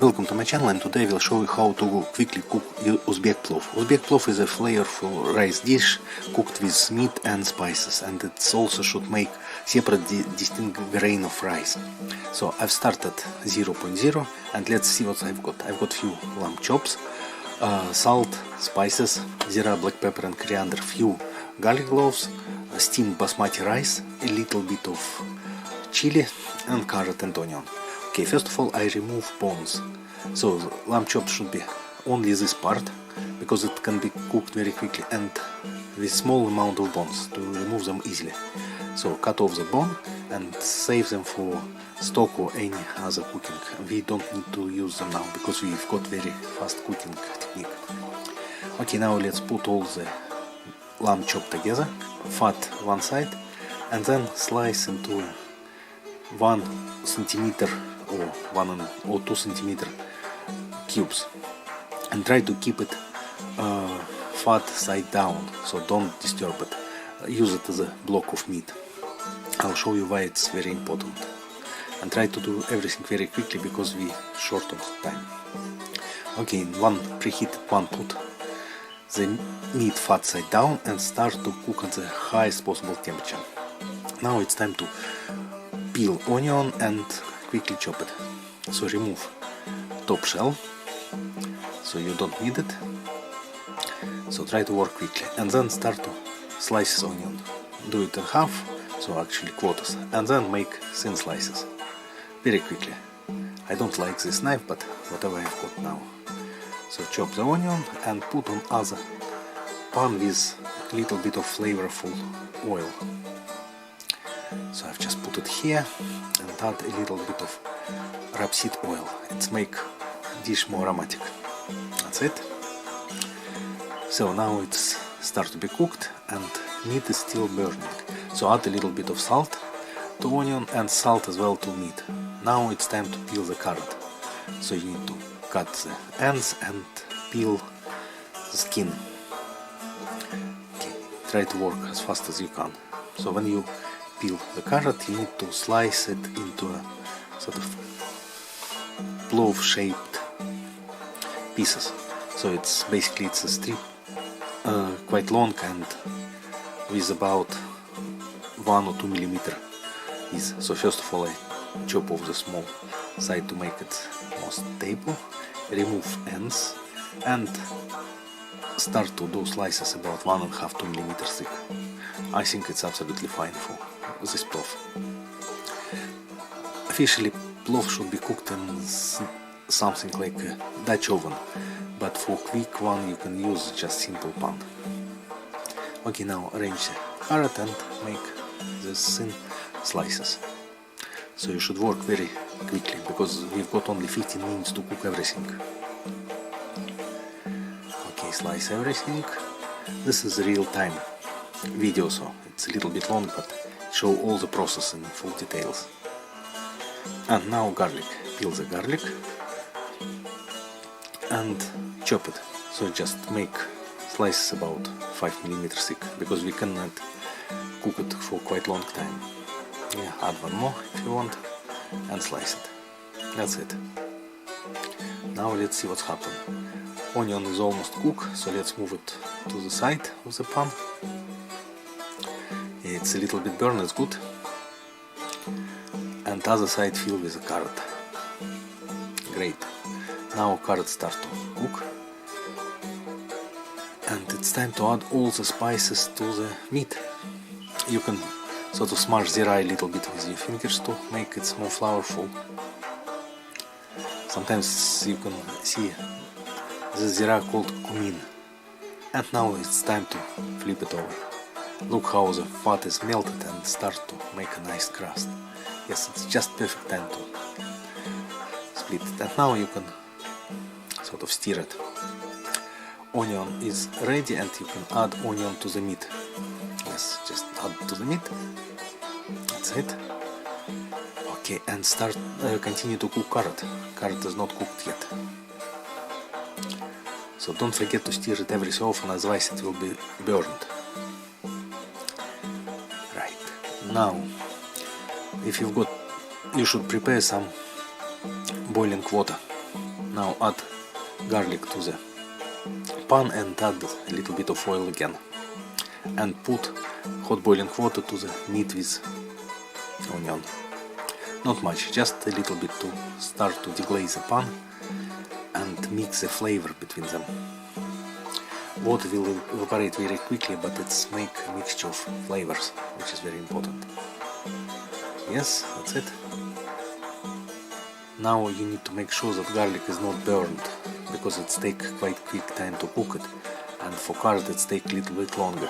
Welcome to my channel, and today I will show you how to quickly cook Uzbek plow. Uzbek plow is a flavorful rice dish cooked with meat and spices, and it also should make separate distinct grain of rice. So I've started 0.0 and let's see what I've got. I've got few lamb chops, salt, spices, zira, black pepper and coriander, few garlic cloves, steamed basmati rice, a little bit of chili and carrot and onion. Okay, first of all I remove bones. So lamb chop should be only this part, because it can be cooked very quickly and with small amount of bones to remove them easily. So cut off the bone and save them for stock or any other cooking. We don't need to use them now because we've got very fast cooking technique. Okay, now let's put all the lamb chop together, fat one side, and then slice into 1 centimeter or 1 or 2 centimeter cubes, and try to keep it fat side down, so don't disturb it. Use it as a block of meat. I'll show you why it's very important, and try to do everything very quickly because we short on time. Okay, in one preheated pan, put the meat fat side down and start to cook at the highest possible temperature. Now it's time to peel onion and quickly chop it. So remove top shell, so you don't need it. So try to work quickly, and then start to slice onion. Do it in half, so actually quarters, and then make thin slices very quickly. I don't like this knife, but whatever I've got now. So chop the onion and put on other pan with a little bit of flavorful oil. So I've just put it here and add a little bit of rapeseed oil. It's make dish more aromatic. That's it. So now it's start to be cooked and meat is still burning. So add a little bit of salt to onion and salt as well to meat. Now it's time to peel the carrot. So you need to cut the ends and peel the skin. Okay, try to work as fast as you can. So when you peel the carrot, you need to slice it into a sort of plow shaped pieces. So it's basically a strip quite long and with about 1 or 2 millimeter piece. So first of all I chop off the small side to make it more stable, remove ends and start to do slices about 1.5 to 2 millimeters thick. I think it's absolutely fine for this plow. Officially plow should be cooked in something like a Dutch oven, but for quick one you can use just simple pan. Okay, now arrange the carrot and make the thin slices. So you should work very quickly because we've got only 15 minutes to cook everything. Okay, slice everything. This is real-time video, so it's a little bit long, but show all the process in full details. And now garlic. Peel the garlic and chop it. So just make slices about 5 millimeters thick because we cannot cook it for quite long time. Yeah, add one more if you want and slice it. That's it. Now let's see what's happened. Onion is almost cooked, so let's move it to the side of the pan. It's a little bit burned, it's good. And other side filled with the carrot. Great. Now carrot start to cook. And it's time to add all the spices to the meat. You can sort of smash zira a little bit with your fingers to make it more flavorful. Sometimes you can see the zira called cumin. And now it's time to flip it over. Look how the fat is melted and start to make a nice crust. Yes, it's just perfect time to split it. And now you can sort of stir it. Onion is ready and you can add onion to the meat. Yes, just add to the meat. That's it. Okay, and start continue to cook carrot. Carrot is not cooked yet. So don't forget to stir it every so often, otherwise it will be burned. Right. Now, if you've got, you should prepare some boiling water. Now add garlic to the pan and add a little bit of oil again. And put hot boiling water to the meat with onion. Not much, just a little bit to start to deglaze the pan and mix the flavor between them. Water will evaporate very quickly, but it's make a mixture of flavors, which is very important. Yes, that's it. Now you need to make sure that garlic is not burned, because it takes quite quick time to cook it, and for carrot it takes a little bit longer.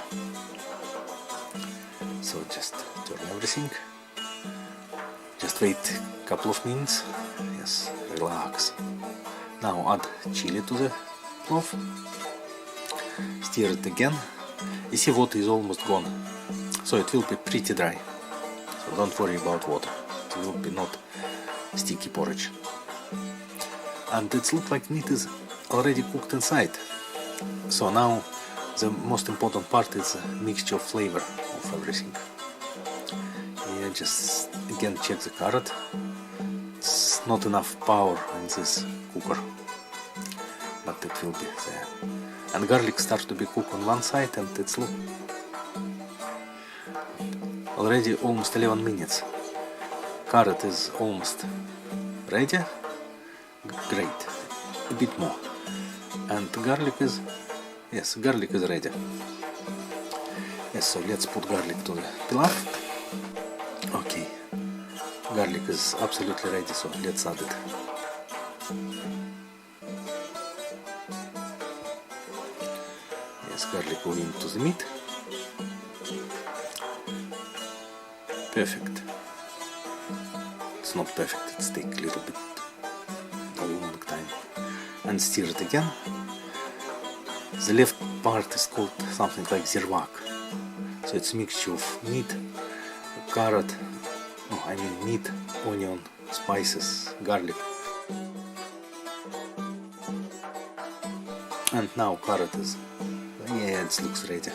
So just turn everything. Just wait a couple of minutes. Yes, relax. Now add chili to the plow. Stir it again. You see, water is almost gone, so it will be pretty dry. So don't worry about water. It will be not sticky porridge. And it looks like meat is already cooked inside. So now the most important part is a mixture of flavor of everything. Yeah, just again check the carrot. It's not enough power in this cooker, but it will be there. And garlic starts to be cooked on one side, and it's already almost 11 minutes. Carrot is almost ready. Great. A bit more. And garlic is, yes, garlic is ready. Yes, so let's put garlic to the pilaf. Okay. Garlic is absolutely ready, so let's add it. Yes, garlic going into the meat. Perfect. It's not perfect, it's take a little bit a long time. And stir it again. The left part is called something like zirvak. So it's a mixture of meat, carrot, meat, onion, spices, garlic. And now carrot is, it looks ready.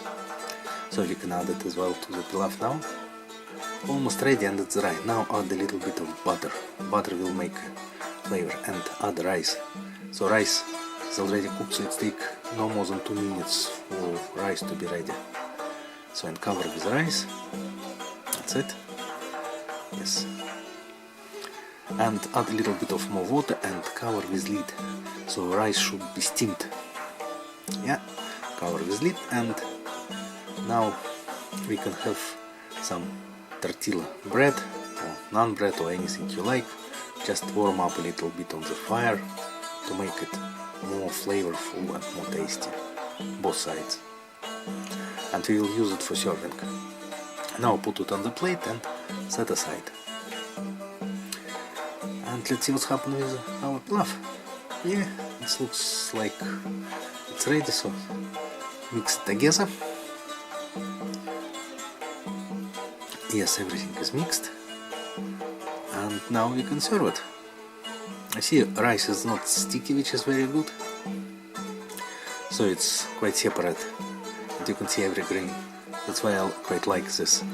So we can add it as well to the pilaf now. Almost ready, and it's dry. Now add a little bit of butter. Butter will make flavor. And add rice. So rice is already cooked, so it takes no more than 2 minutes for rice to be ready. So and cover with rice. That's it. Yes. And add a little bit of more water and cover with lid. So rice should be steamed. Yeah. Cover with lid, and now we can have some tortilla bread or naan bread or anything you like. Just warm up a little bit on the fire to make it more flavorful and more tasty, both sides. And we will use it for serving. Now put it on the plate and set aside. And let's see what's happening with our pilaf. Yeah, it looks like it's ready, so mix it together. Yes, everything is mixed, and now we can serve it. I see rice is not sticky, which is very good, so it's quite separate, and you can see every grain. That's why I quite like this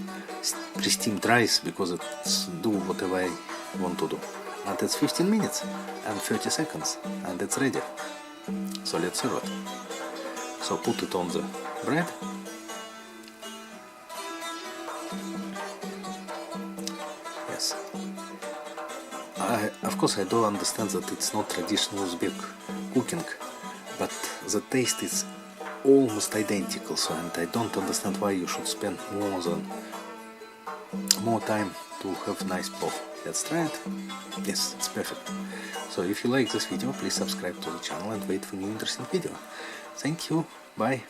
pre-steamed rice, because it's do whatever I want to do. And it's 15 minutes and 30 seconds, and it's ready. So let's serve it. So put it on the bread. Yes. Of course I do understand that it's not traditional Uzbek cooking, but the taste is almost identical, so, and I don't understand why you should spend more time to have nice plow. Let's try it. Yes, it's perfect. So if you like this video, please subscribe to the channel and wait for new interesting video. Thank you. Bye.